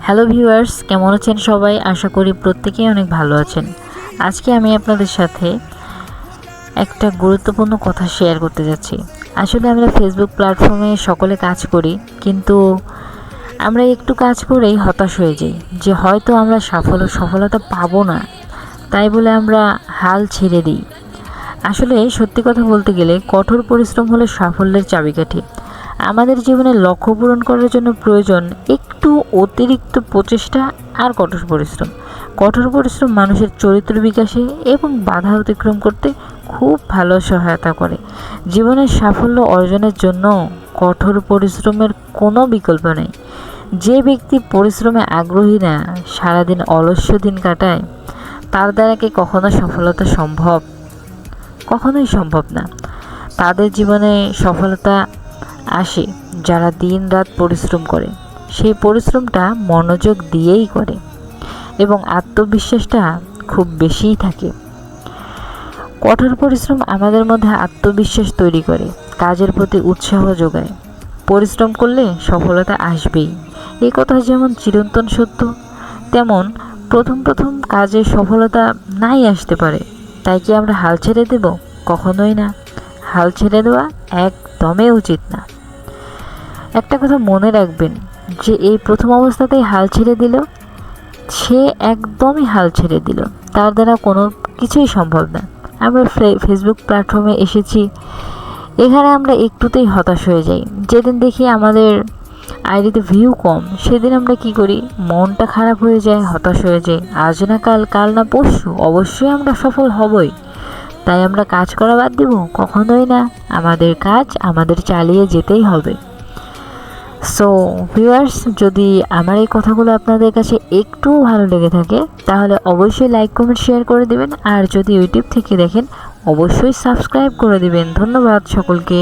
Hello viewers, কেমন আছেন সবাই? আশা করি প্রত্যেকেই অনেক ভালো আছেন। আজকে আমি আপনাদের সাথে একটা গুরুত্বপূর্ণ কথা শেয়ার করতে যাচ্ছি। আসলে আমরা ফেসবুক প্ল্যাটফর্মে সকলে কাজ করি, কিন্তু আমরা একটু কাজ করেই হতাশ হয়ে যাই যে হয়তো আমরা সফলতা পাবো না, তাই বলে আমরা হাল ছেড়ে দিই। আসলে সত্যি কথা বলতে গেলে কঠোর পরিশ্রম হলো সাফল্যের চাবিকাঠি। আমাদের জীবনে লক্ষ্য পূরণ করার জন্য প্রয়োজন একটু অতিরিক্ত প্রচেষ্টা আর কঠোর পরিশ্রম মানুষের চরিত্র বিকাশে এবং বাধা অতিক্রম করতে খুব ভালো সহায়তা করে। জীবনের সাফল্য অর্জনের জন্য কঠোর পরিশ্রমের কোনো বিকল্প নেই। যে ব্যক্তি পরিশ্রমে আগ্রহী না, সারাদিন অলস্য দিন কাটায়, তার দ্বারা কি কখনোই সম্ভব না। তাদের জীবনে সফলতা আসে যারা দিন রাত পরিশ্রম করে, সেই পরিশ্রমটা মনোযোগ দিয়েই করে এবং আত্মবিশ্বাসটা খুব বেশিই থাকে। কঠোর পরিশ্রম আমাদের মধ্যে আত্মবিশ্বাস তৈরি করে, কাজের প্রতি উৎসাহ যোগায়। পরিশ্রম করলে সফলতা আসবেই, এই কথা যেমন চিরন্তন সত্য, তেমন প্রথম কাজে সফলতা নাই আসতে পারে। তাই কি আমরা হাল ছেড়ে দেব? কখনোই না। হাল ছেড়ে দেওয়া একদমই উচিত না। একটা কথা মনে রাখবেন, যে এই প্রথম অবস্থাতেই হাল ছেড়ে দিল, সে একদমই হাল ছেড়ে দিল, তার দ্বারা কোনো কিছুই সম্ভব না। আমরা ফেসবুক প্ল্যাটফর্মে এসেছি, এখানে আমরা একটুতেই হতাশ হয়ে যাই। যেদিন দেখি আমাদের আইডিতে ভিউ কম, সেদিন আমরা কি করি? মনটা খারাপ হয়ে যায়, হতাশ হয়ে যায়। আজ না কাল, কাল না পরশু অবশ্যই আমরা সফল হবই। তাই আমরা কাজ করা বাদ দিব? কখনোই না। আমাদের কাজ আমাদের চালিয়ে যেতেই হবে। সো ভিউয়ার্স, যদি আমার এই কথাগুলো আপনাদের কাছে একটু ভালো লেগে থাকে, তাহলে অবশ্যই লাইক কমেন্ট শেয়ার করে দেবেন। আর যদি ইউটিউব থেকে দেখেন, অবশ্যই সাবস্ক্রাইব করে দিবেন। ধন্যবাদ সকলকে।